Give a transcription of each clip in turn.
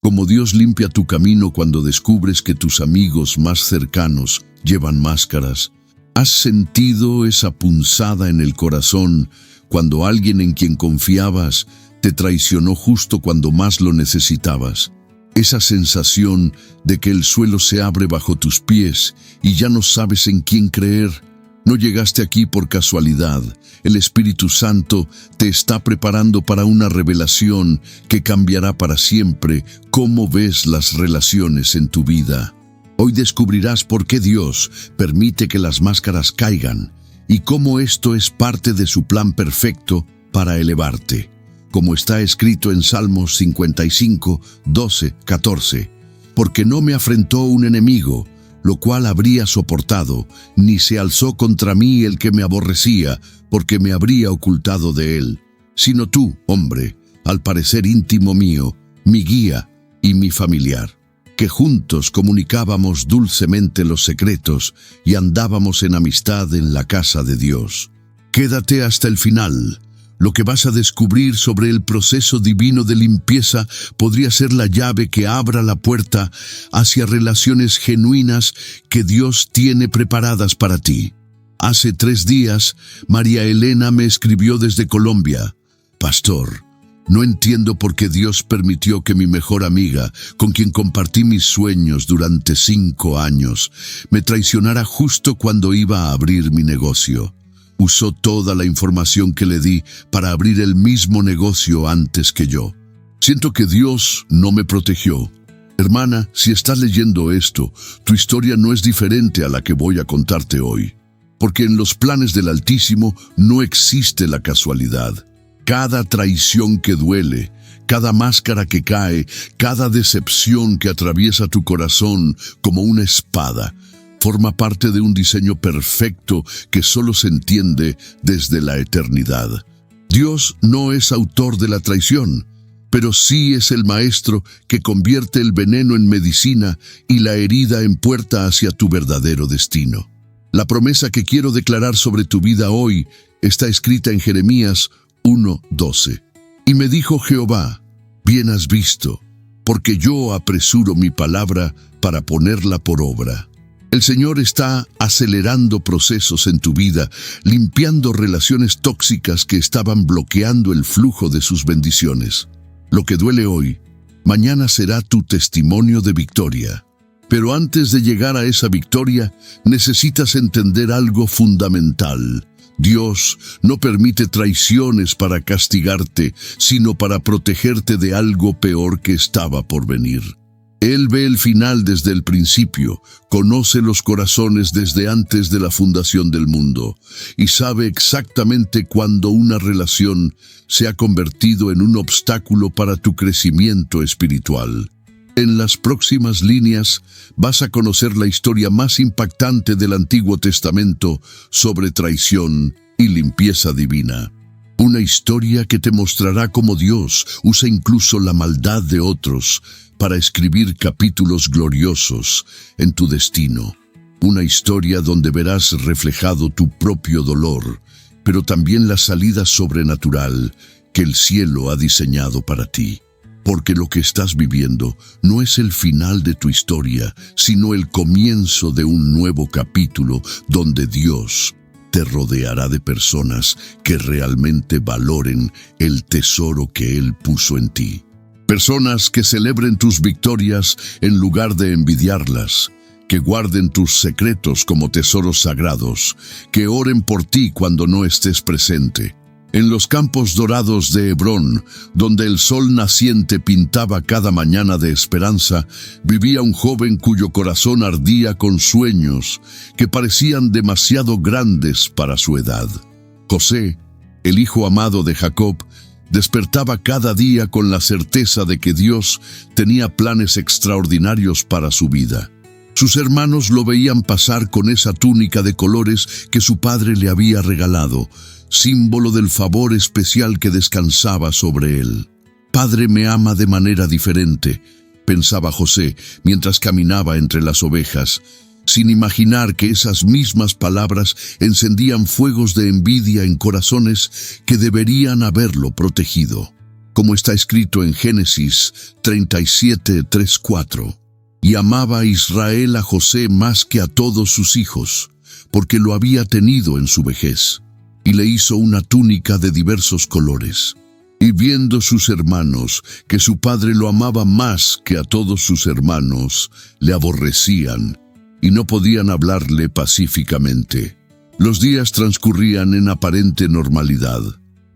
Como Dios limpia tu camino cuando descubres que tus amigos más cercanos llevan máscaras. ¿Has sentido esa punzada en el corazón cuando alguien en quien confiabas te traicionó justo cuando más lo necesitabas? Esa sensación de que el suelo se abre bajo tus pies y ya no sabes en quién creer. No llegaste aquí por casualidad. El Espíritu Santo te está preparando para una revelación que cambiará para siempre cómo ves las relaciones en tu vida. Hoy descubrirás por qué Dios permite que las máscaras caigan y cómo esto es parte de su plan perfecto para elevarte. Como está escrito en Salmos 55, 12, 14. Porque no me afrentó un enemigo, lo cual habría soportado, ni se alzó contra mí el que me aborrecía, porque me habría ocultado de él. Sino tú, hombre, al parecer íntimo mío, mi guía y mi familiar, que juntos comunicábamos dulcemente los secretos y andábamos en amistad en la casa de Dios. Quédate hasta el final. Lo que vas a descubrir sobre el proceso divino de limpieza podría ser la llave que abra la puerta hacia relaciones genuinas que Dios tiene preparadas para ti. Hace 3 días, María Elena me escribió desde Colombia. Pastor, no entiendo por qué Dios permitió que mi mejor amiga, con quien compartí mis sueños durante 5 años, me traicionara justo cuando iba a abrir mi negocio. Usó toda la información que le di para abrir el mismo negocio antes que yo. Siento que Dios no me protegió. Hermana, si estás leyendo esto, tu historia no es diferente a la que voy a contarte hoy. Porque en los planes del Altísimo no existe la casualidad. Cada traición que duele, cada máscara que cae, cada decepción que atraviesa tu corazón como una espada, forma parte de un diseño perfecto que solo se entiende desde la eternidad. Dios no es autor de la traición, pero sí es el maestro que convierte el veneno en medicina y la herida en puerta hacia tu verdadero destino. La promesa que quiero declarar sobre tu vida hoy está escrita en Jeremías 1:12. Y me dijo Jehová, bien has visto, porque yo apresuro mi palabra para ponerla por obra. El Señor está acelerando procesos en tu vida, limpiando relaciones tóxicas que estaban bloqueando el flujo de sus bendiciones. Lo que duele hoy, mañana será tu testimonio de victoria. Pero antes de llegar a esa victoria, necesitas entender algo fundamental. Dios no permite traiciones para castigarte, sino para protegerte de algo peor que estaba por venir. Él ve el final desde el principio, conoce los corazones desde antes de la fundación del mundo y sabe exactamente cuándo una relación se ha convertido en un obstáculo para tu crecimiento espiritual. En las próximas líneas vas a conocer la historia más impactante del Antiguo Testamento sobre traición y limpieza divina. Una historia que te mostrará cómo Dios usa incluso la maldad de otros para escribir capítulos gloriosos en tu destino. Una historia donde verás reflejado tu propio dolor, pero también la salida sobrenatural que el cielo ha diseñado para ti. Porque lo que estás viviendo no es el final de tu historia, sino el comienzo de un nuevo capítulo donde Dios te rodeará de personas que realmente valoren el tesoro que Él puso en ti. Personas que celebren tus victorias en lugar de envidiarlas, que guarden tus secretos como tesoros sagrados, que oren por ti cuando no estés presente. En los campos dorados de Hebrón, donde el sol naciente pintaba cada mañana de esperanza, vivía un joven cuyo corazón ardía con sueños que parecían demasiado grandes para su edad. José, el hijo amado de Jacob, despertaba cada día con la certeza de que Dios tenía planes extraordinarios para su vida. Sus hermanos lo veían pasar con esa túnica de colores que su padre le había regalado, símbolo del favor especial que descansaba sobre él. Padre me ama de manera diferente, pensaba José mientras caminaba entre las ovejas, sin imaginar que esas mismas palabras encendían fuegos de envidia en corazones que deberían haberlo protegido. como está escrito en Génesis 37:3-4. Y amaba Israel a José más que a todos sus hijos, porque lo había tenido en su vejez, y le hizo una túnica de diversos colores. Y viendo sus hermanos que su padre lo amaba más que a todos sus hermanos, le aborrecían, y no podían hablarle pacíficamente. Los días transcurrían en aparente normalidad.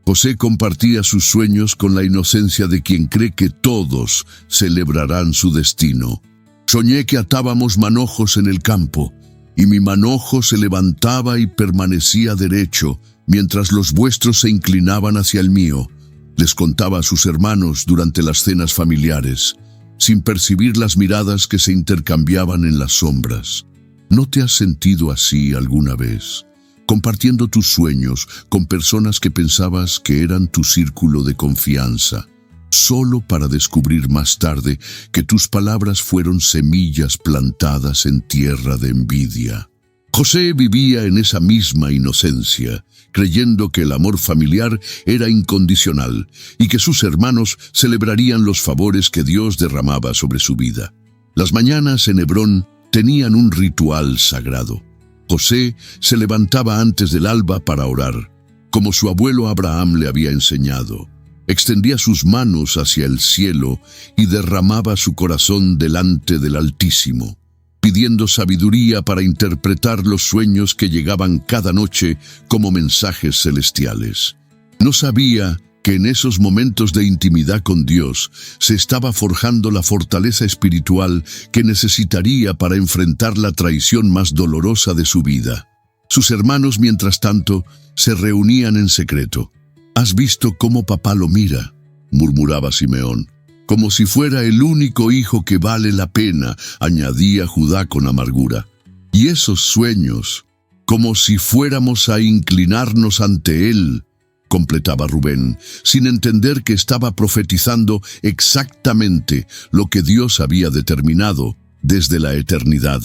José compartía sus sueños con la inocencia de quien cree que todos celebrarán su destino. Soñé que atábamos manojos en el campo, y mi manojo se levantaba y permanecía derecho, mientras los vuestros se inclinaban hacia el mío. Les contaba a sus hermanos durante las cenas familiares, sin percibir las miradas que se intercambiaban en las sombras. ¿No te has sentido así alguna vez, compartiendo tus sueños con personas que pensabas que eran tu círculo de confianza, solo para descubrir más tarde que tus palabras fueron semillas plantadas en tierra de envidia? José vivía en esa misma inocencia, creyendo que el amor familiar era incondicional y que sus hermanos celebrarían los favores que Dios derramaba sobre su vida. Las mañanas en Hebrón tenían un ritual sagrado. José se levantaba antes del alba para orar, como su abuelo Abraham le había enseñado. Extendía sus manos hacia el cielo y derramaba su corazón delante del Altísimo, pidiendo sabiduría para interpretar los sueños que llegaban cada noche como mensajes celestiales. No sabía que en esos momentos de intimidad con Dios se estaba forjando la fortaleza espiritual que necesitaría para enfrentar la traición más dolorosa de su vida. Sus hermanos, mientras tanto, se reunían en secreto. «¿Has visto cómo papá lo mira?», murmuraba Simeón. «Como si fuera el único hijo que vale la pena», añadía Judá con amargura. «Y esos sueños, como si fuéramos a inclinarnos ante él», completaba Rubén, sin entender que estaba profetizando exactamente lo que Dios había determinado desde la eternidad.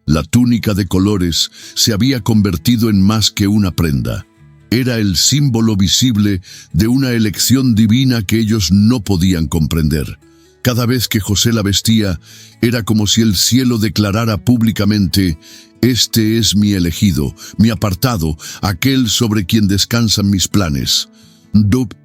La túnica de colores se había convertido en más que una prenda. Era el símbolo visible de una elección divina que ellos no podían comprender. Cada vez que José la vestía, era como si el cielo declarara públicamente: «Este es mi elegido, mi apartado, aquel sobre quien descansan mis planes».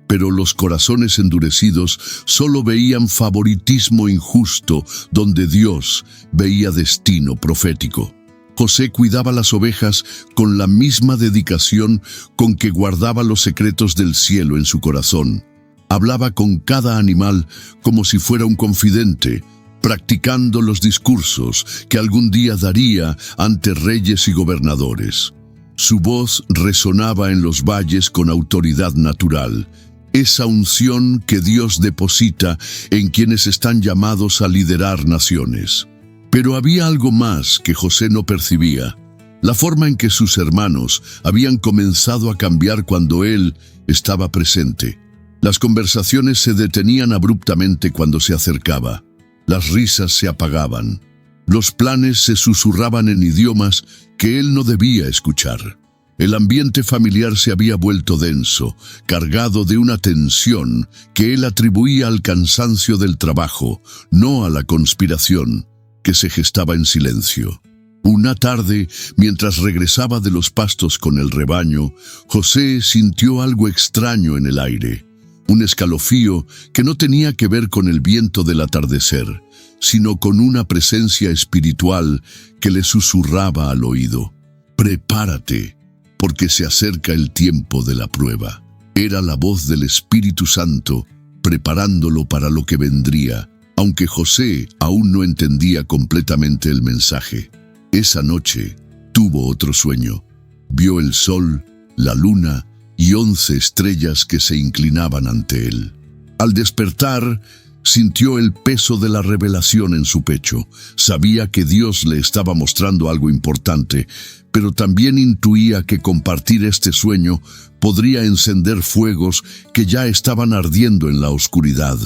Pero los corazones endurecidos solo veían favoritismo injusto donde Dios veía destino profético. José cuidaba las ovejas con la misma dedicación con que guardaba los secretos del cielo en su corazón. Hablaba con cada animal como si fuera un confidente, practicando los discursos que algún día daría ante reyes y gobernadores. Su voz resonaba en los valles con autoridad natural, esa unción que Dios deposita en quienes están llamados a liderar naciones. Pero había algo más que José no percibía: la forma en que sus hermanos habían comenzado a cambiar cuando él estaba presente. Las conversaciones se detenían abruptamente cuando se acercaba. Las risas se apagaban. Los planes se susurraban en idiomas que él no debía escuchar. El ambiente familiar se había vuelto denso, cargado de una tensión que él atribuía al cansancio del trabajo, no a la conspiración que se gestaba en silencio. Una tarde, mientras regresaba de los pastos con el rebaño, José sintió algo extraño en el aire, un escalofrío que no tenía que ver con el viento del atardecer, sino con una presencia espiritual que le susurraba al oído: «Prepárate, porque se acerca el tiempo de la prueba». Era la voz del Espíritu Santo, preparándolo para lo que vendría, aunque José aún no entendía completamente el mensaje. Esa noche tuvo otro sueño. Vio el sol, la luna y 11 estrellas que se inclinaban ante él. Al despertar, sintió el peso de la revelación en su pecho. Sabía que Dios le estaba mostrando algo importante, pero también intuía que compartir este sueño podría encender fuegos que ya estaban ardiendo en la oscuridad.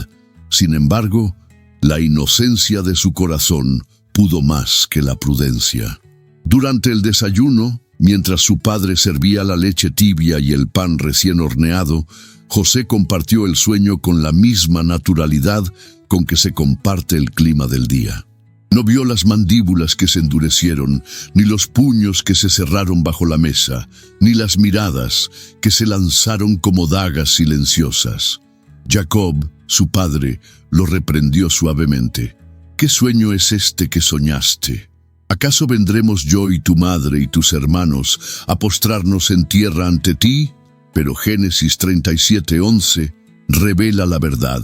Sin embargo, la inocencia de su corazón pudo más que la prudencia. Durante el desayuno, Mientras su padre servía la leche tibia y el pan recién horneado, José compartió el sueño con la misma naturalidad con que se comparte el clima del día. No vio las mandíbulas que se endurecieron, ni los puños que se cerraron bajo la mesa, ni las miradas que se lanzaron como dagas silenciosas. Jacob, su padre, lo reprendió suavemente. ¿Qué sueño es este que soñaste? ¿Acaso vendremos yo y tu madre y tus hermanos a postrarnos en tierra ante ti? Pero Génesis 37:11 revela la verdad.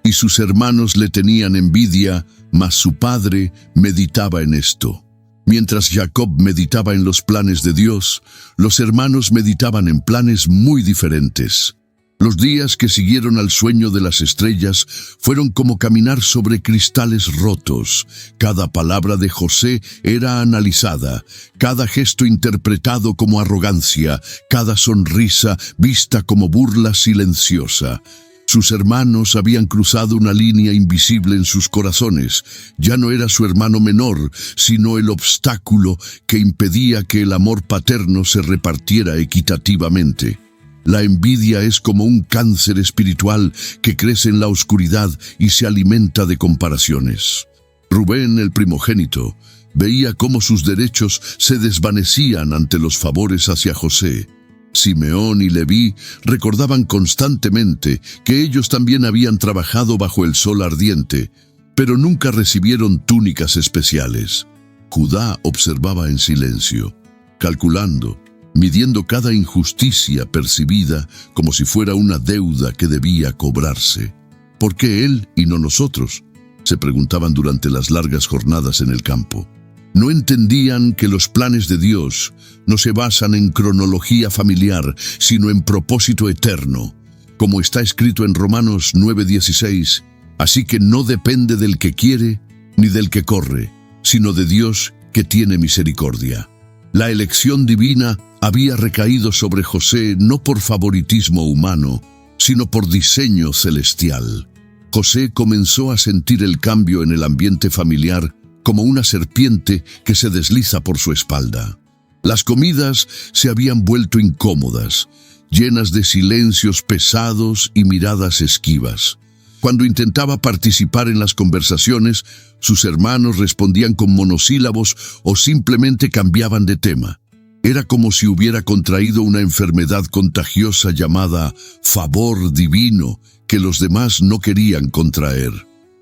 Y sus hermanos le tenían envidia, mas su padre meditaba en esto. Mientras Jacob meditaba en los planes de Dios, los hermanos meditaban en planes muy diferentes. Los días que siguieron al sueño de las estrellas fueron como caminar sobre cristales rotos. Cada palabra de José era analizada, cada gesto interpretado como arrogancia, cada sonrisa vista como burla silenciosa. Sus hermanos habían cruzado una línea invisible en sus corazones. Ya no era su hermano menor, sino el obstáculo que impedía que el amor paterno se repartiera equitativamente. La envidia es como un cáncer espiritual que crece en la oscuridad y se alimenta de comparaciones. Rubén, el primogénito, veía cómo sus derechos se desvanecían ante los favores hacia José. Simeón y Leví recordaban constantemente que ellos también habían trabajado bajo el sol ardiente, pero nunca recibieron túnicas especiales. Judá observaba en silencio, calculando, midiendo cada injusticia percibida como si fuera una deuda que debía cobrarse. ¿Por qué él y no nosotros?, se preguntaban durante las largas jornadas en el campo. No entendían que los planes de Dios no se basan en cronología familiar, sino en propósito eterno. Como está escrito en Romanos 9:16, así que no depende del que quiere ni del que corre, sino de Dios que tiene misericordia. La elección divina había recaído sobre José no por favoritismo humano, sino por diseño celestial. José comenzó a sentir el cambio en el ambiente familiar como una serpiente que se desliza por su espalda. Las comidas se habían vuelto incómodas, llenas de silencios pesados y miradas esquivas. Cuando intentaba participar en las conversaciones, sus hermanos respondían con monosílabos o simplemente cambiaban de tema. Era como si hubiera contraído una enfermedad contagiosa llamada favor divino que los demás no querían contraer.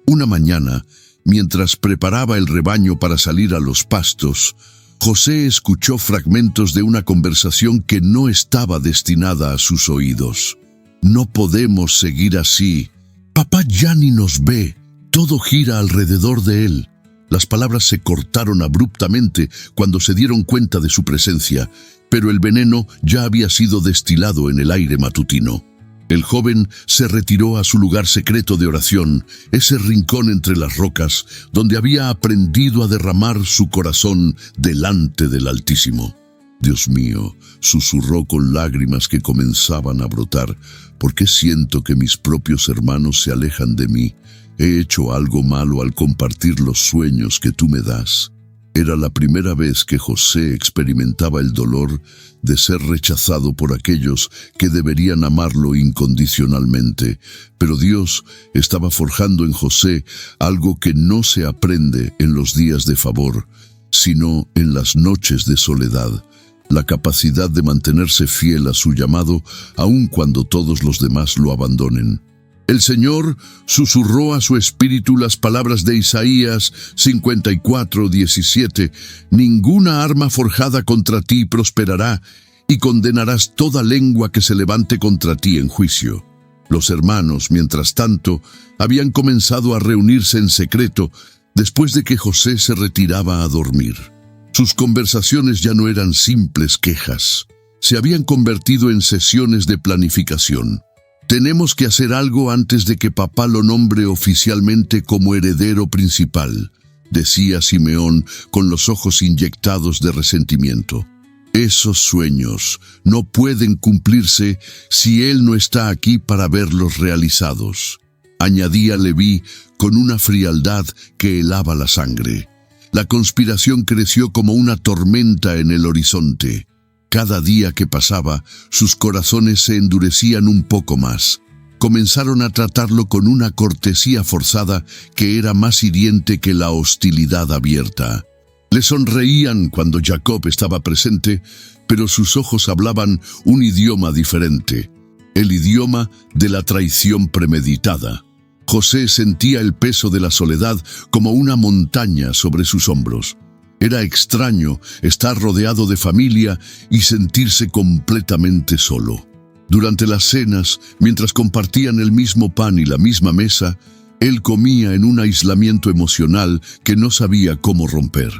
Una mañana, mientras preparaba el rebaño para salir a los pastos, José escuchó fragmentos de una conversación que no estaba destinada a sus oídos. «No podemos seguir así. Papá ya ni nos ve. Todo gira alrededor de él». Las palabras se cortaron abruptamente cuando se dieron cuenta de su presencia, pero el veneno ya había sido destilado en el aire matutino. El joven se retiró a su lugar secreto de oración, ese rincón entre las rocas, donde había aprendido a derramar su corazón delante del Altísimo. «Dios mío», susurró con lágrimas que comenzaban a brotar, «¿por qué siento que mis propios hermanos se alejan de mí? ¿He hecho algo malo al compartir los sueños que tú me das?». Era la primera vez que José experimentaba el dolor de ser rechazado por aquellos que deberían amarlo incondicionalmente, pero Dios estaba forjando en José algo que no se aprende en los días de favor, sino en las noches de soledad, la capacidad de mantenerse fiel a su llamado aun cuando todos los demás lo abandonen. El Señor susurró a su espíritu las palabras de Isaías 54:17, «Ninguna arma forjada contra ti prosperará, y condenarás toda lengua que se levante contra ti en juicio». Los hermanos, mientras tanto, habían comenzado a reunirse en secreto después de que José se retiraba a dormir. Sus conversaciones ya no eran simples quejas, se habían convertido en sesiones de planificación. «Tenemos que hacer algo antes de que papá lo nombre oficialmente como heredero principal», decía Simeón con los ojos inyectados de resentimiento. «Esos sueños no pueden cumplirse si él no está aquí para verlos realizados», añadía Leví con una frialdad que helaba la sangre. La conspiración creció como una tormenta en el horizonte. cada día que pasaba, sus corazones se endurecían un poco más. Comenzaron a tratarlo con una cortesía forzada que era más hiriente que la hostilidad abierta. Le sonreían cuando Jacob estaba presente, pero sus ojos hablaban un idioma diferente, el idioma de la traición premeditada. José sentía el peso de la soledad como una montaña sobre sus hombros. Era extraño estar rodeado de familia y sentirse completamente solo. Durante las cenas, mientras compartían el mismo pan y la misma mesa, él comía en un aislamiento emocional que no sabía cómo romper.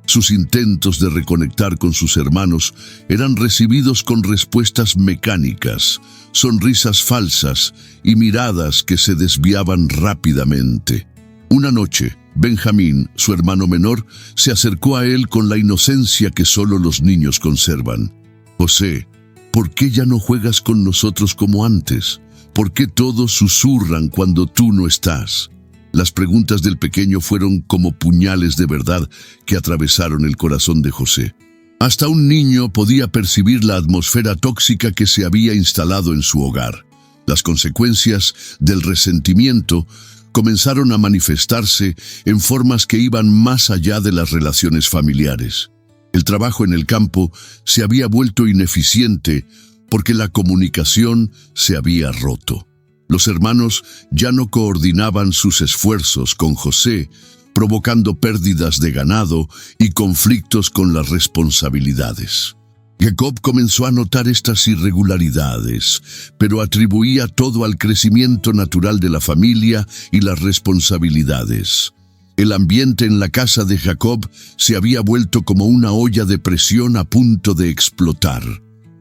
Sus intentos de reconectar con sus hermanos eran recibidos con respuestas mecánicas, sonrisas falsas y miradas que se desviaban rápidamente. Una noche, Benjamín, su hermano menor, se acercó a él con la inocencia que solo los niños conservan. «José, ¿por qué ya no juegas con nosotros como antes? ¿Por qué todos susurran cuando tú no estás?» Las preguntas del pequeño fueron como puñales de verdad que atravesaron el corazón de José. Hasta un niño podía percibir la atmósfera tóxica que se había instalado en su hogar. Las consecuencias del resentimiento comenzaron a manifestarse en formas que iban más allá de las relaciones familiares. El trabajo en el campo se había vuelto ineficiente porque la comunicación se había roto. Los hermanos ya no coordinaban sus esfuerzos con José, provocando pérdidas de ganado y conflictos con las responsabilidades. Jacob comenzó a notar estas irregularidades, pero atribuía todo al crecimiento natural de la familia y las responsabilidades. El ambiente en la casa de Jacob se había vuelto como una olla de presión a punto de explotar.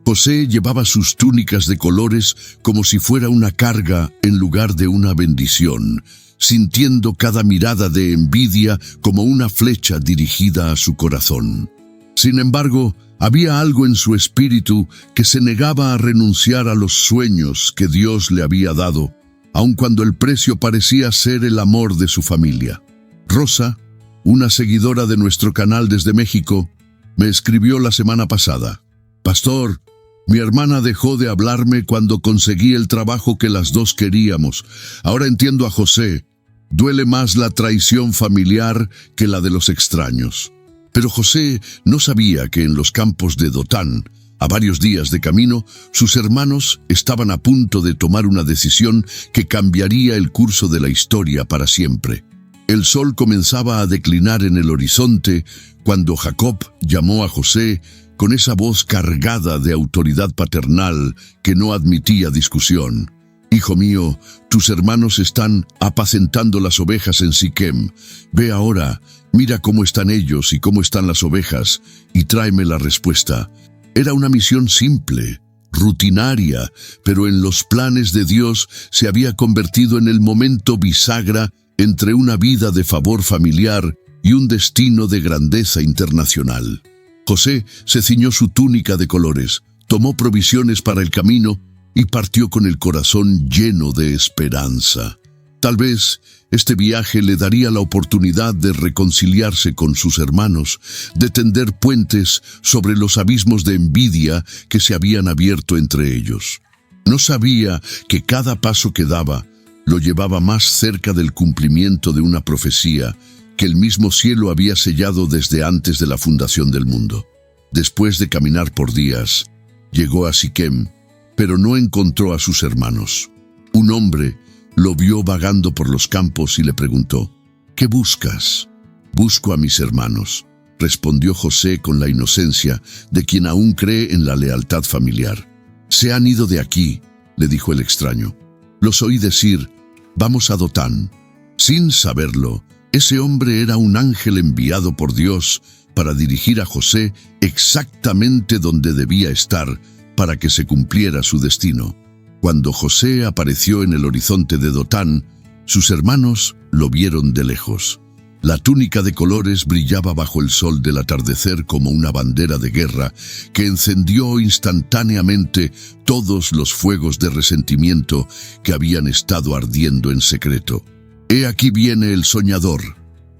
José llevaba sus túnicas de colores como si fuera una carga en lugar de una bendición, sintiendo cada mirada de envidia como una flecha dirigida a su corazón. Sin embargo, había algo en su espíritu que se negaba a renunciar a los sueños que Dios le había dado, aun cuando el precio parecía ser el amor de su familia. Rosa, una seguidora de nuestro canal desde México, me escribió la semana pasada: «Pastor, mi hermana dejó de hablarme cuando conseguí el trabajo que las dos queríamos. Ahora entiendo a José. Duele más la traición familiar que la de los extraños». Pero José no sabía que en los campos de Dotán, a varios días de camino, sus hermanos estaban a punto de tomar una decisión que cambiaría el curso de la historia para siempre. El sol comenzaba a declinar en el horizonte cuando Jacob llamó a José con esa voz cargada de autoridad paternal que no admitía discusión. «Hijo mío, tus hermanos están apacentando las ovejas en Siquem. Ve ahora, mira cómo están ellos y cómo están las ovejas, y tráeme la respuesta». Era una misión simple, rutinaria, pero en los planes de Dios se había convertido en el momento bisagra entre una vida de favor familiar y un destino de grandeza internacional. José se ciñó su túnica de colores, tomó provisiones para el camino y partió con el corazón lleno de esperanza. Tal vez este viaje le daría la oportunidad de reconciliarse con sus hermanos, de tender puentes sobre los abismos de envidia que se habían abierto entre ellos. No sabía que cada paso que daba lo llevaba más cerca del cumplimiento de una profecía que el mismo cielo había sellado desde antes de la fundación del mundo. Después de caminar por días, llegó a Siquem, pero no encontró a sus hermanos. Un hombre lo vio vagando por los campos y le preguntó: «¿Qué buscas?». «Busco a mis hermanos», respondió José con la inocencia de quien aún cree en la lealtad familiar. «Se han ido de aquí», le dijo el extraño. «Los oí decir, vamos a Dotán». Sin saberlo, ese hombre era un ángel enviado por Dios para dirigir a José exactamente donde debía estar para que se cumpliera su destino. Cuando José apareció en el horizonte de Dotán, sus hermanos lo vieron de lejos. La túnica de colores brillaba bajo el sol del atardecer como una bandera de guerra que encendió instantáneamente todos los fuegos de resentimiento que habían estado ardiendo en secreto. «He aquí viene el soñador»,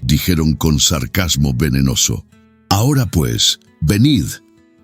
dijeron con sarcasmo venenoso. «Ahora pues, venid,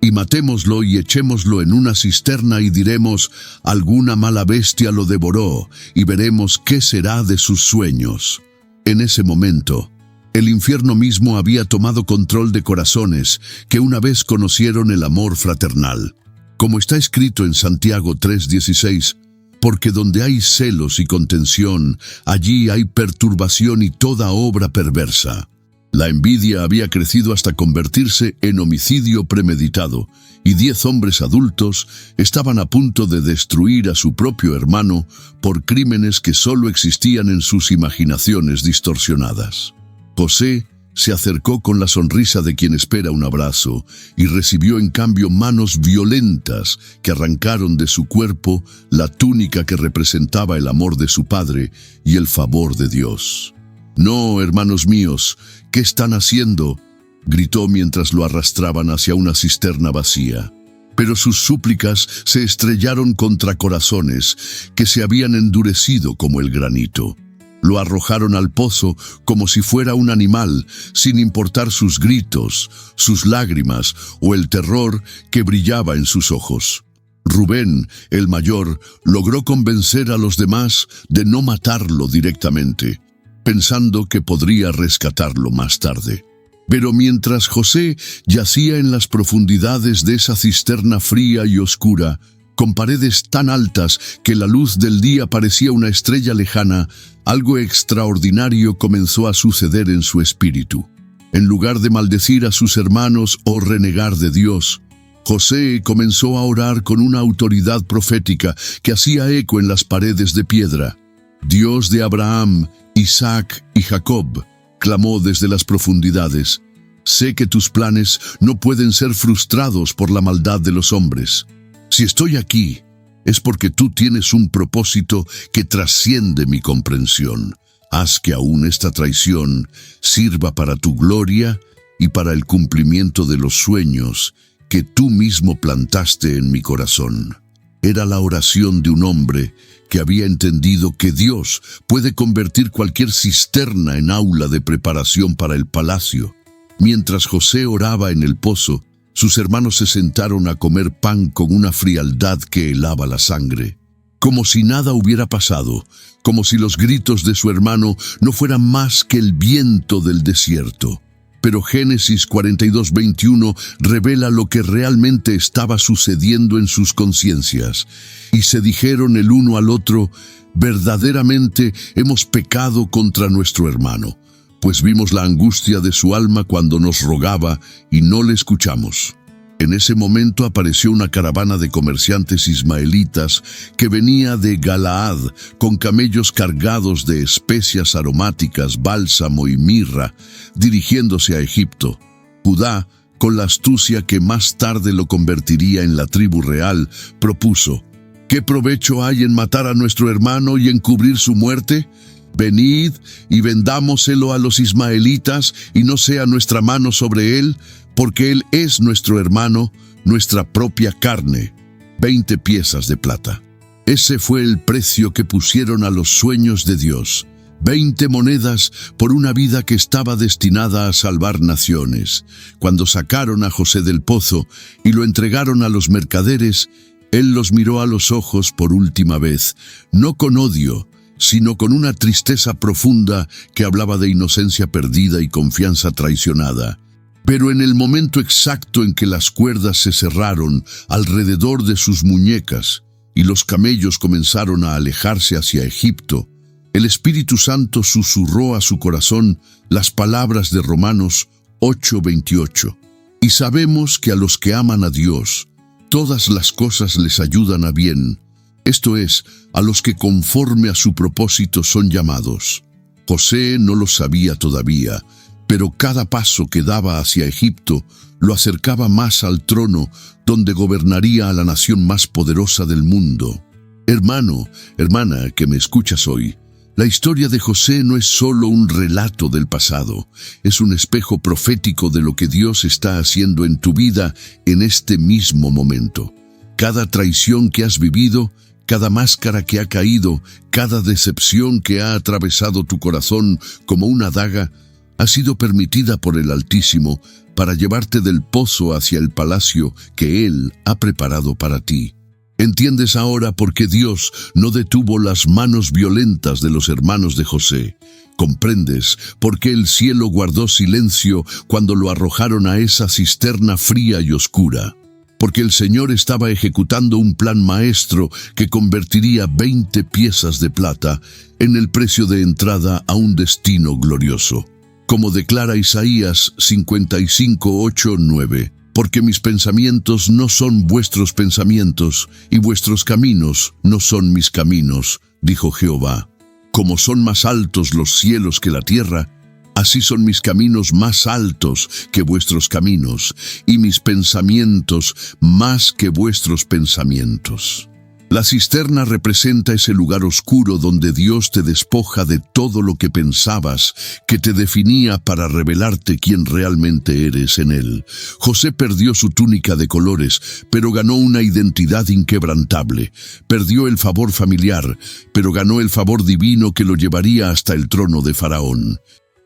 y matémoslo y echémoslo en una cisterna y diremos, alguna mala bestia lo devoró, y veremos qué será de sus sueños. En ese momento, el infierno mismo había tomado control de corazones que una vez conocieron el amor fraternal. Como está escrito en Santiago 3:16, porque donde hay celos y contención, allí hay perturbación y toda obra perversa. La envidia había crecido hasta convertirse en homicidio premeditado, y 10 hombres adultos estaban a punto de destruir a su propio hermano por crímenes que solo existían en sus imaginaciones distorsionadas. José se acercó con la sonrisa de quien espera un abrazo y recibió en cambio manos violentas que arrancaron de su cuerpo la túnica que representaba el amor de su padre y el favor de Dios. «No, hermanos míos, ¿qué están haciendo?», gritó mientras lo arrastraban hacia una cisterna vacía. Pero sus súplicas se estrellaron contra corazones que se habían endurecido como el granito. Lo arrojaron al pozo como si fuera un animal, sin importar sus gritos, sus lágrimas o el terror que brillaba en sus ojos. Rubén, el mayor, logró convencer a los demás de no matarlo directamente, pensando que podría rescatarlo más tarde. Pero mientras José yacía en las profundidades de esa cisterna fría y oscura, con paredes tan altas que la luz del día parecía una estrella lejana, algo extraordinario comenzó a suceder en su espíritu. En lugar de maldecir a sus hermanos o renegar de Dios, José comenzó a orar con una autoridad profética que hacía eco en las paredes de piedra. «Dios de Abraham, Isaac y Jacob», clamó desde las profundidades, «sé que tus planes no pueden ser frustrados por la maldad de los hombres. Si estoy aquí, es porque tú tienes un propósito que trasciende mi comprensión. Haz que aún esta traición sirva para tu gloria y para el cumplimiento de los sueños que tú mismo plantaste en mi corazón». Era la oración de un hombre que había entendido que Dios puede convertir cualquier cisterna en aula de preparación para el palacio. Mientras José oraba en el pozo, sus hermanos se sentaron a comer pan con una frialdad que helaba la sangre. Como si nada hubiera pasado, como si los gritos de su hermano no fueran más que el viento del desierto. Pero Génesis 42:21 revela lo que realmente estaba sucediendo en sus conciencias. Y se dijeron el uno al otro, «Verdaderamente hemos pecado contra nuestro hermano, pues vimos la angustia de su alma cuando nos rogaba y no le escuchamos». En ese momento apareció una caravana de comerciantes ismaelitas que venía de Galaad con camellos cargados de especias aromáticas, bálsamo y mirra, dirigiéndose a Egipto. Judá, con la astucia que más tarde lo convertiría en la tribu real, propuso, «¿Qué provecho hay en matar a nuestro hermano y encubrir su muerte? Venid y vendámoselo a los ismaelitas y no sea nuestra mano sobre él, porque él es nuestro hermano, nuestra propia carne». 20 piezas de plata. Ese fue el precio que pusieron a los sueños de Dios. 20 monedas por una vida que estaba destinada a salvar naciones. Cuando sacaron a José del pozo y lo entregaron a los mercaderes, él los miró a los ojos por última vez, no con odio, sino con una tristeza profunda que hablaba de inocencia perdida y confianza traicionada. Pero en el momento exacto en que las cuerdas se cerraron alrededor de sus muñecas y los camellos comenzaron a alejarse hacia Egipto, el Espíritu Santo susurró a su corazón las palabras de Romanos 8:28. «Y sabemos que a los que aman a Dios, todas las cosas les ayudan a bien, esto es, a los que conforme a su propósito son llamados». José no lo sabía todavía, pero cada paso que daba hacia Egipto lo acercaba más al trono donde gobernaría a la nación más poderosa del mundo. Hermano, hermana que me escuchas hoy, la historia de José no es solo un relato del pasado, es un espejo profético de lo que Dios está haciendo en tu vida en este mismo momento. Cada traición que has vivido, cada máscara que ha caído, cada decepción que ha atravesado tu corazón como una daga, ha sido permitida por el Altísimo para llevarte del pozo hacia el palacio que Él ha preparado para ti. ¿Entiendes ahora por qué Dios no detuvo las manos violentas de los hermanos de José? ¿Comprendes por qué el cielo guardó silencio cuando lo arrojaron a esa cisterna fría y oscura? Porque el Señor estaba ejecutando un plan maestro que convertiría 20 piezas de plata en el precio de entrada a un destino glorioso. Como declara Isaías 55, 8, 9. Porque mis pensamientos no son vuestros pensamientos, y vuestros caminos no son mis caminos, dijo Jehová. Como son más altos los cielos que la tierra, así son mis caminos más altos que vuestros caminos, y mis pensamientos más que vuestros pensamientos. La cisterna representa ese lugar oscuro donde Dios te despoja de todo lo que pensabas, que te definía para revelarte quién realmente eres en Él. José perdió su túnica de colores, pero ganó una identidad inquebrantable. Perdió el favor familiar, pero ganó el favor divino que lo llevaría hasta el trono de Faraón.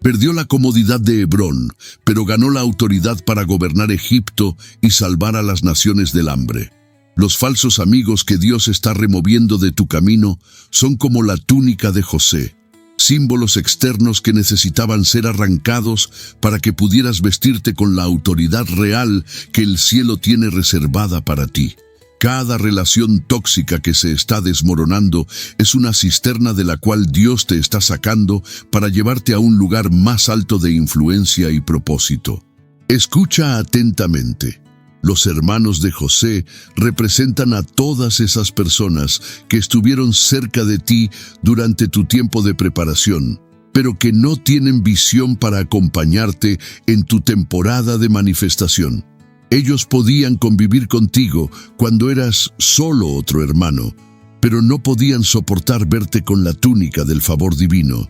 Perdió la comodidad de Hebrón, pero ganó la autoridad para gobernar Egipto y salvar a las naciones del hambre. Los falsos amigos que Dios está removiendo de tu camino son como la túnica de José, símbolos externos que necesitaban ser arrancados para que pudieras vestirte con la autoridad real que el cielo tiene reservada para ti. Cada relación tóxica que se está desmoronando es una cisterna de la cual Dios te está sacando para llevarte a un lugar más alto de influencia y propósito. Escucha atentamente. Los hermanos de José representan a todas esas personas que estuvieron cerca de ti durante tu tiempo de preparación, pero que no tienen visión para acompañarte en tu temporada de manifestación. Ellos podían convivir contigo cuando eras solo otro hermano, pero no podían soportar verte con la túnica del favor divino.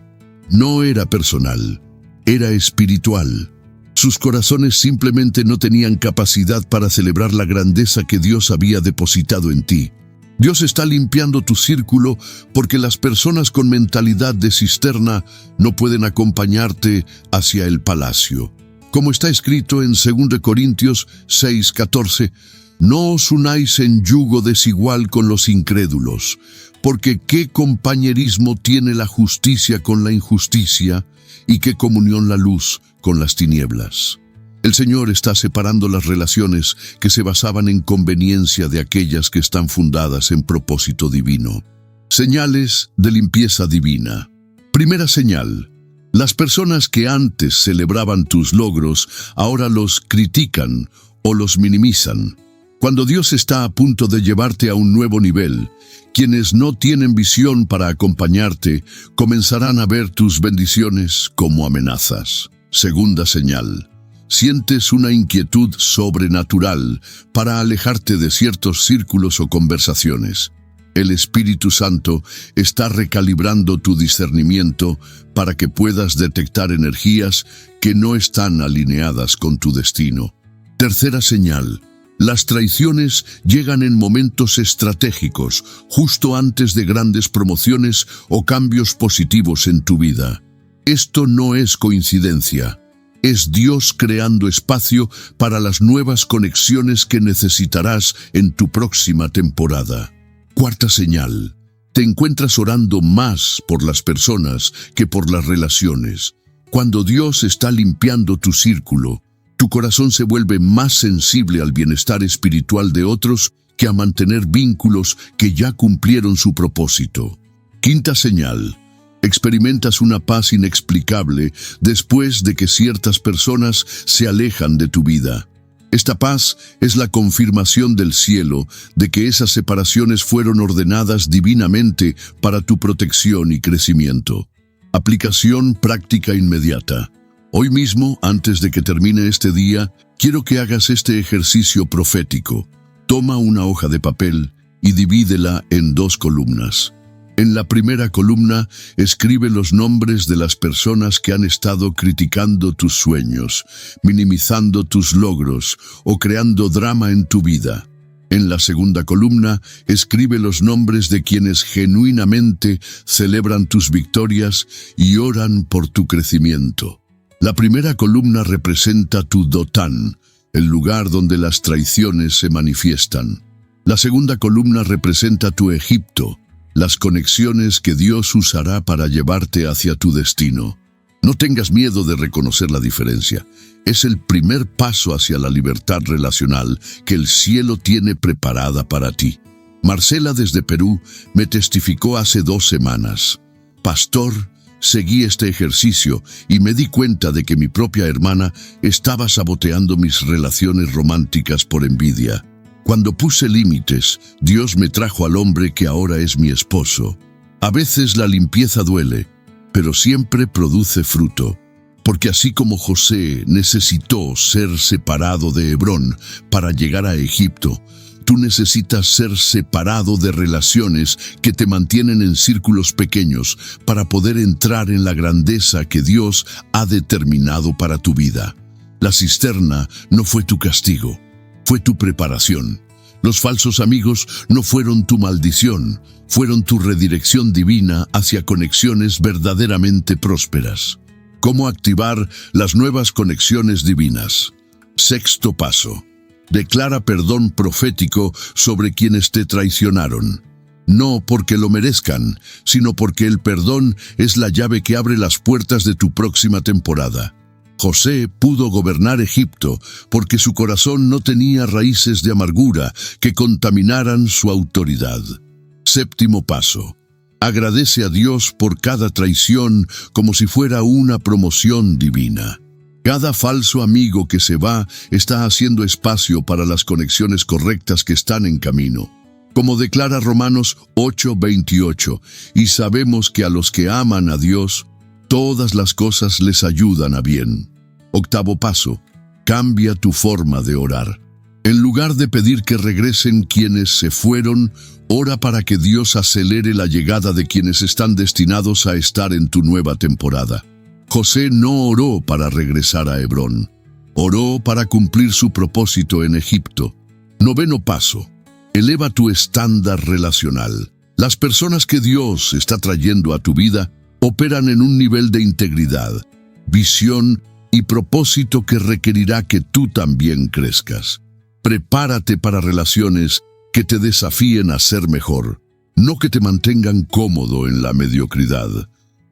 No era personal, era espiritual. Sus corazones simplemente no tenían capacidad para celebrar la grandeza que Dios había depositado en ti. Dios está limpiando tu círculo porque las personas con mentalidad de cisterna no pueden acompañarte hacia el palacio. Como está escrito en 2 Corintios 6:14, no os unáis en yugo desigual con los incrédulos, porque ¿qué compañerismo tiene la justicia con la injusticia? ¿Y qué comunión la luz con las tinieblas? El Señor está separando las relaciones que se basaban en conveniencia de aquellas que están fundadas en propósito divino. Señales de limpieza divina. Primera señal. Las personas que antes celebraban tus logros ahora los critican o los minimizan. Cuando Dios está a punto de llevarte a un nuevo nivel, quienes no tienen visión para acompañarte comenzarán a ver tus bendiciones como amenazas. Segunda señal. Sientes una inquietud sobrenatural para alejarte de ciertos círculos o conversaciones. El Espíritu Santo está recalibrando tu discernimiento para que puedas detectar energías que no están alineadas con tu destino. Tercera señal. Las traiciones llegan en momentos estratégicos, justo antes de grandes promociones o cambios positivos en tu vida. Esto no es coincidencia. Es Dios creando espacio para las nuevas conexiones que necesitarás en tu próxima temporada. Cuarta señal. Te encuentras orando más por las personas que por las relaciones. Cuando Dios está limpiando tu círculo, tu corazón se vuelve más sensible al bienestar espiritual de otros que a mantener vínculos que ya cumplieron su propósito. Quinta señal. Experimentas una paz inexplicable después de que ciertas personas se alejan de tu vida. Esta paz es la confirmación del cielo de que esas separaciones fueron ordenadas divinamente para tu protección y crecimiento. Aplicación práctica inmediata. Hoy mismo, antes de que termine este día, quiero que hagas este ejercicio profético. Toma una hoja de papel y divídela en 2 columnas. En la primera columna, escribe los nombres de las personas que han estado criticando tus sueños, minimizando tus logros o creando drama en tu vida. En la segunda columna, escribe los nombres de quienes genuinamente celebran tus victorias y oran por tu crecimiento. La primera columna representa tu Dotán, el lugar donde las traiciones se manifiestan. La segunda columna representa tu Egipto, las conexiones que Dios usará para llevarte hacia tu destino. No tengas miedo de reconocer la diferencia. Es el primer paso hacia la libertad relacional que el cielo tiene preparada para ti. Marcela desde Perú me testificó hace 2 semanas. Pastor, seguí este ejercicio y me di cuenta de que mi propia hermana estaba saboteando mis relaciones románticas por envidia. Cuando puse límites, Dios me trajo al hombre que ahora es mi esposo. A veces la limpieza duele, pero siempre produce fruto. Porque así como José necesitó ser separado de Hebrón para llegar a Egipto, tú necesitas ser separado de relaciones que te mantienen en círculos pequeños para poder entrar en la grandeza que Dios ha determinado para tu vida. La cisterna no fue tu castigo, fue tu preparación. Los falsos amigos no fueron tu maldición, fueron tu redirección divina hacia conexiones verdaderamente prósperas. ¿Cómo activar las nuevas conexiones divinas? 6º paso. Declara perdón profético sobre quienes te traicionaron. No porque lo merezcan, sino porque el perdón es la llave que abre las puertas de tu próxima temporada. José pudo gobernar Egipto porque su corazón no tenía raíces de amargura que contaminaran su autoridad. 7º paso. Agradece a Dios por cada traición como si fuera una promoción divina. Cada falso amigo que se va está haciendo espacio para las conexiones correctas que están en camino. Como declara Romanos 8:28, y sabemos que a los que aman a Dios, todas las cosas les ayudan a bien. 8º paso. Cambia tu forma de orar. En lugar de pedir que regresen quienes se fueron, ora para que Dios acelere la llegada de quienes están destinados a estar en tu nueva temporada. José no oró para regresar a Hebrón, oró para cumplir su propósito en Egipto. 9º paso. Eleva tu estándar relacional. Las personas que Dios está trayendo a tu vida operan en un nivel de integridad, visión y propósito que requerirá que tú también crezcas. Prepárate para relaciones que te desafíen a ser mejor, no que te mantengan cómodo en la mediocridad.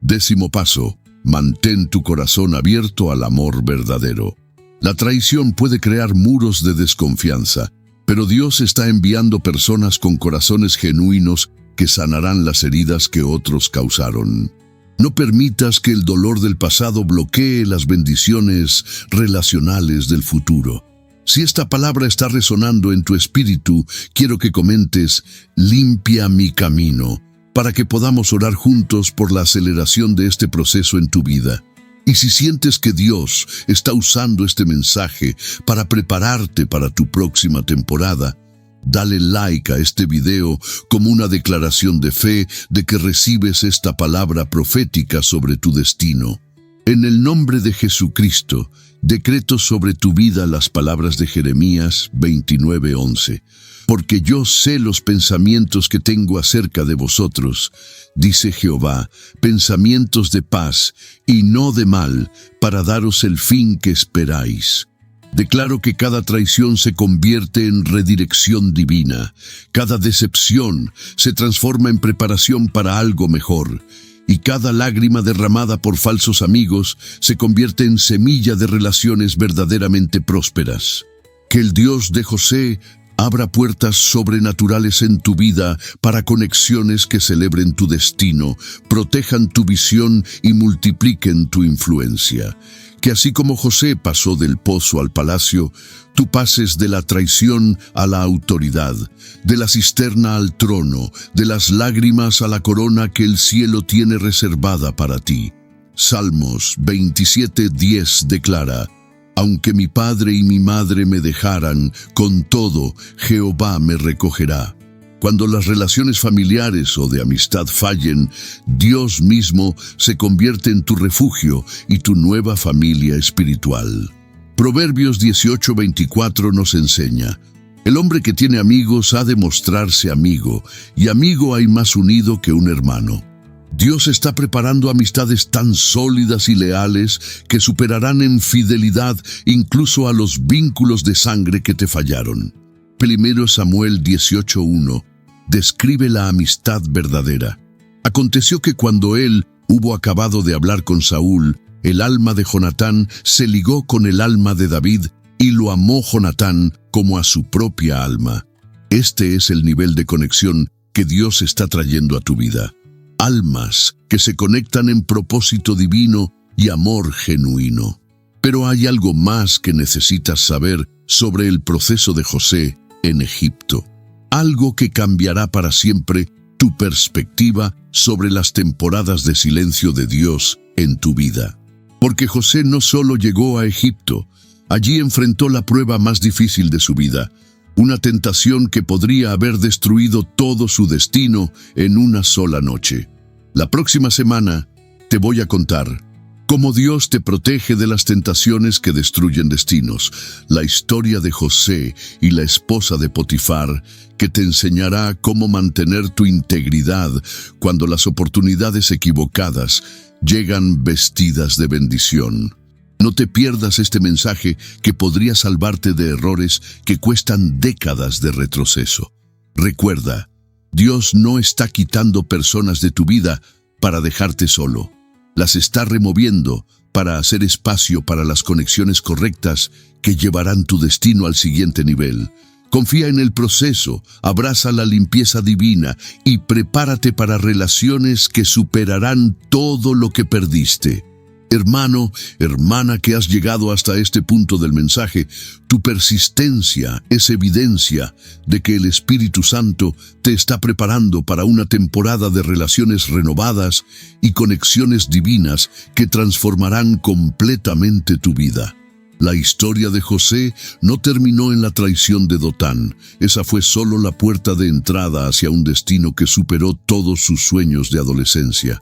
10º paso. Mantén tu corazón abierto al amor verdadero. La traición puede crear muros de desconfianza, pero Dios está enviando personas con corazones genuinos que sanarán las heridas que otros causaron. No permitas que el dolor del pasado bloquee las bendiciones relacionales del futuro. Si esta palabra está resonando en tu espíritu, quiero que comentes, limpia mi camino, para que podamos orar juntos por la aceleración de este proceso en tu vida. Y si sientes que Dios está usando este mensaje para prepararte para tu próxima temporada, dale like a este video como una declaración de fe de que recibes esta palabra profética sobre tu destino. En el nombre de Jesucristo, decreto sobre tu vida las palabras de Jeremías 29:11. Porque yo sé los pensamientos que tengo acerca de vosotros, dice Jehová, pensamientos de paz y no de mal, para daros el fin que esperáis. Declaro que cada traición se convierte en redirección divina, cada decepción se transforma en preparación para algo mejor, y cada lágrima derramada por falsos amigos se convierte en semilla de relaciones verdaderamente prósperas. Que el Dios de José abra puertas sobrenaturales en tu vida para conexiones que celebren tu destino, protejan tu visión y multipliquen tu influencia. Que así como José pasó del pozo al palacio, tú pases de la traición a la autoridad, de la cisterna al trono, de las lágrimas a la corona que el cielo tiene reservada para ti. Salmos 27:10 declara: aunque mi padre y mi madre me dejaran, con todo, Jehová me recogerá. Cuando las relaciones familiares o de amistad fallen, Dios mismo se convierte en tu refugio y tu nueva familia espiritual. Proverbios 18:24 nos enseña: el hombre que tiene amigos ha de mostrarse amigo, y amigo hay más unido que un hermano. Dios está preparando amistades tan sólidas y leales que superarán en fidelidad incluso a los vínculos de sangre que te fallaron. 1 Samuel 18:1 describe la amistad verdadera. Aconteció que cuando él hubo acabado de hablar con Saúl, el alma de Jonatán se ligó con el alma de David y lo amó Jonatán como a su propia alma. Este es el nivel de conexión que Dios está trayendo a tu vida. Almas que se conectan en propósito divino y amor genuino. Pero hay algo más que necesitas saber sobre el proceso de José en Egipto. Algo que cambiará para siempre tu perspectiva sobre las temporadas de silencio de Dios en tu vida. Porque José no solo llegó a Egipto, allí enfrentó la prueba más difícil de su vida, una tentación que podría haber destruido todo su destino en una sola noche. La próxima semana te voy a contar cómo Dios te protege de las tentaciones que destruyen destinos, la historia de José y la esposa de Potifar, que te enseñará cómo mantener tu integridad cuando las oportunidades equivocadas llegan vestidas de bendición. No te pierdas este mensaje que podría salvarte de errores que cuestan décadas de retroceso. Recuerda, Dios no está quitando personas de tu vida para dejarte solo. Las está removiendo para hacer espacio para las conexiones correctas que llevarán tu destino al siguiente nivel. Confía en el proceso, abraza la limpieza divina y prepárate para relaciones que superarán todo lo que perdiste. Hermano, hermana que has llegado hasta este punto del mensaje, tu persistencia es evidencia de que el Espíritu Santo te está preparando para una temporada de relaciones renovadas y conexiones divinas que transformarán completamente tu vida. La historia de José no terminó en la traición de Dotán. Esa fue solo la puerta de entrada hacia un destino que superó todos sus sueños de adolescencia.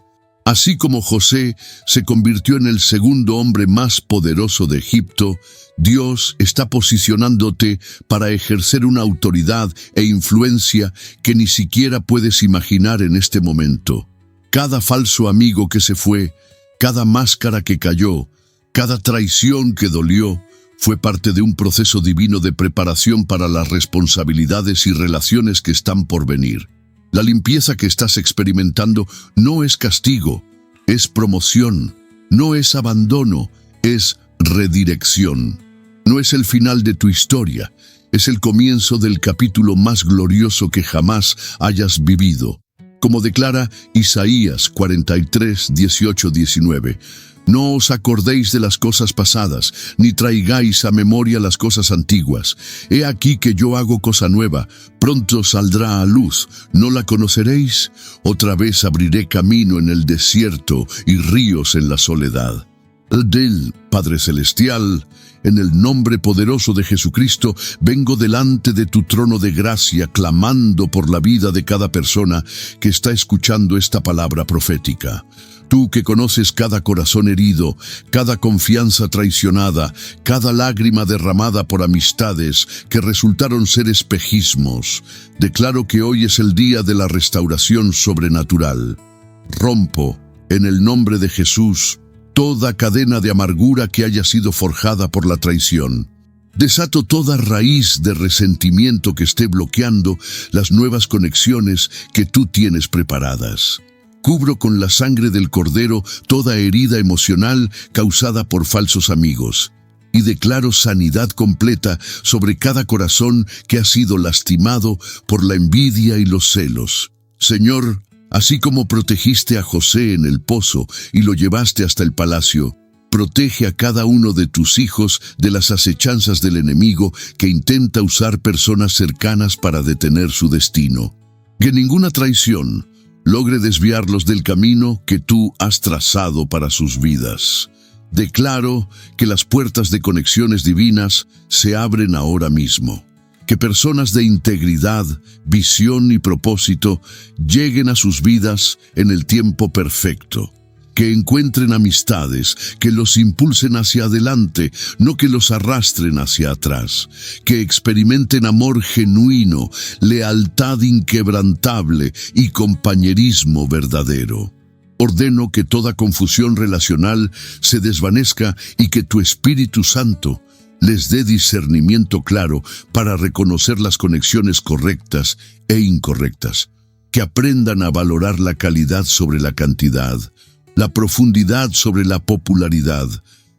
Así como José se convirtió en el segundo hombre más poderoso de Egipto, Dios está posicionándote para ejercer una autoridad e influencia que ni siquiera puedes imaginar en este momento. Cada falso amigo que se fue, cada máscara que cayó, cada traición que dolió, fue parte de un proceso divino de preparación para las responsabilidades y relaciones que están por venir. La limpieza que estás experimentando no es castigo, es promoción, no es abandono, es redirección. No es el final de tu historia, es el comienzo del capítulo más glorioso que jamás hayas vivido. Como declara Isaías 43, 18-19, no os acordéis de las cosas pasadas, ni traigáis a memoria las cosas antiguas. He aquí que yo hago cosa nueva, pronto saldrá a luz, ¿no la conoceréis? Otra vez abriré camino en el desierto y ríos en la soledad. Del Padre Celestial, en el nombre poderoso de Jesucristo, vengo delante de tu trono de gracia, clamando por la vida de cada persona que está escuchando esta palabra profética. Tú que conoces cada corazón herido, cada confianza traicionada, cada lágrima derramada por amistades que resultaron ser espejismos, declaro que hoy es el día de la restauración sobrenatural. Rompo, en el nombre de Jesús, toda cadena de amargura que haya sido forjada por la traición. Desato toda raíz de resentimiento que esté bloqueando las nuevas conexiones que tú tienes preparadas. Cubro con la sangre del Cordero toda herida emocional causada por falsos amigos y declaro sanidad completa sobre cada corazón que ha sido lastimado por la envidia y los celos. Señor, así como protegiste a José en el pozo y lo llevaste hasta el palacio, protege a cada uno de tus hijos de las acechanzas del enemigo que intenta usar personas cercanas para detener su destino. Que ninguna traición logre desviarlos del camino que tú has trazado para sus vidas. Declaro que las puertas de conexiones divinas se abren ahora mismo. Que personas de integridad, visión y propósito lleguen a sus vidas en el tiempo perfecto. Que encuentren amistades que los impulsen hacia adelante, no que los arrastren hacia atrás. Que experimenten amor genuino, lealtad inquebrantable y compañerismo verdadero. Ordeno que toda confusión relacional se desvanezca y que tu Espíritu Santo les dé discernimiento claro para reconocer las conexiones correctas e incorrectas. Que aprendan a valorar la calidad sobre la cantidad, la profundidad sobre la popularidad,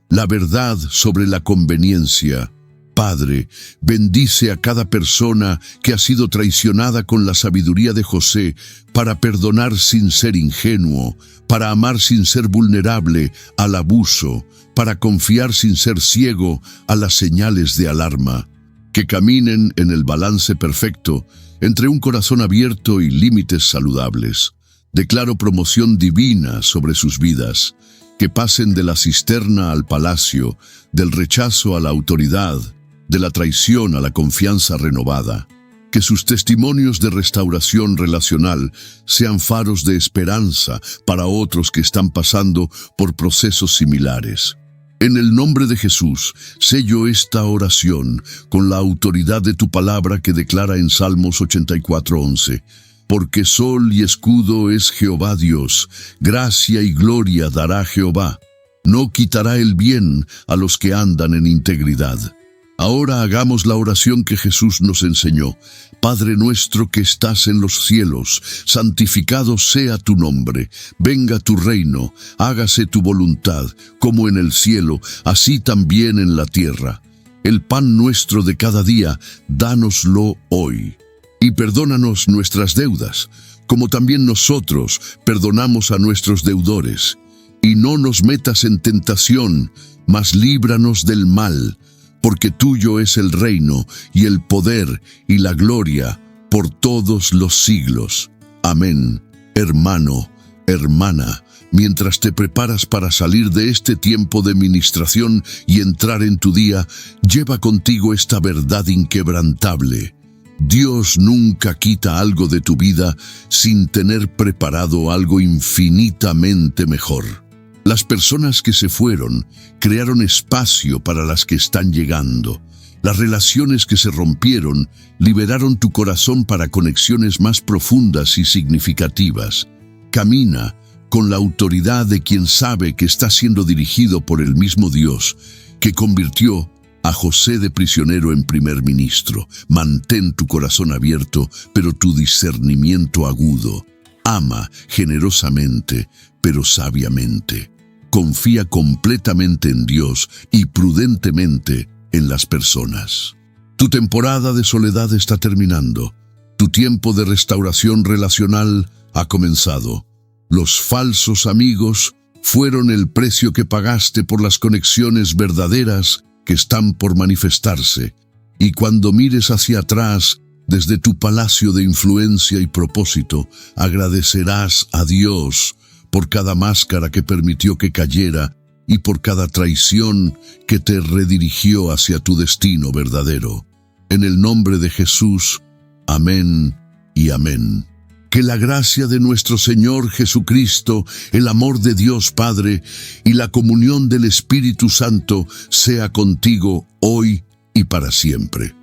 la verdad sobre la conveniencia. Padre, bendice a cada persona que ha sido traicionada con la sabiduría de José para perdonar sin ser ingenuo, para amar sin ser vulnerable al abuso, para confiar sin ser ciego a las señales de alarma. Que caminen en el balance perfecto entre un corazón abierto y límites saludables. Declaro promoción divina sobre sus vidas. Que pasen de la cisterna al palacio, del rechazo a la autoridad, de la traición a la confianza renovada. Que sus testimonios de restauración relacional sean faros de esperanza para otros que están pasando por procesos similares. En el nombre de Jesús, sello esta oración con la autoridad de tu palabra que declara en Salmos 84:11. Porque sol y escudo es Jehová Dios, gracia y gloria dará Jehová. No quitará el bien a los que andan en integridad. Ahora hagamos la oración que Jesús nos enseñó. Padre nuestro que estás en los cielos, santificado sea tu nombre. Venga tu reino, hágase tu voluntad, como en el cielo, así también en la tierra. El pan nuestro de cada día, dánoslo hoy. Y perdónanos nuestras deudas, como también nosotros perdonamos a nuestros deudores. Y no nos metas en tentación, mas líbranos del mal. Porque tuyo es el reino, y el poder, y la gloria, por todos los siglos. Amén. Hermano, hermana, mientras te preparas para salir de este tiempo de ministración y entrar en tu día, lleva contigo esta verdad inquebrantable. Dios nunca quita algo de tu vida sin tener preparado algo infinitamente mejor. Las personas que se fueron crearon espacio para las que están llegando. Las relaciones que se rompieron liberaron tu corazón para conexiones más profundas y significativas. Camina con la autoridad de quien sabe que está siendo dirigido por el mismo Dios que convirtió a José de prisionero en primer ministro. Mantén tu corazón abierto, pero tu discernimiento agudo. Ama generosamente, pero sabiamente. Confía completamente en Dios y prudentemente en las personas. Tu temporada de soledad está terminando. Tu tiempo de restauración relacional ha comenzado. Los falsos amigos fueron el precio que pagaste por las conexiones verdaderas que están por manifestarse. Y cuando mires hacia atrás, desde tu palacio de influencia y propósito, agradecerás a Dios por cada máscara que permitió que cayera y por cada traición que te redirigió hacia tu destino verdadero. En el nombre de Jesús, amén y amén. Que la gracia de nuestro Señor Jesucristo, el amor de Dios Padre y la comunión del Espíritu Santo sea contigo hoy y para siempre.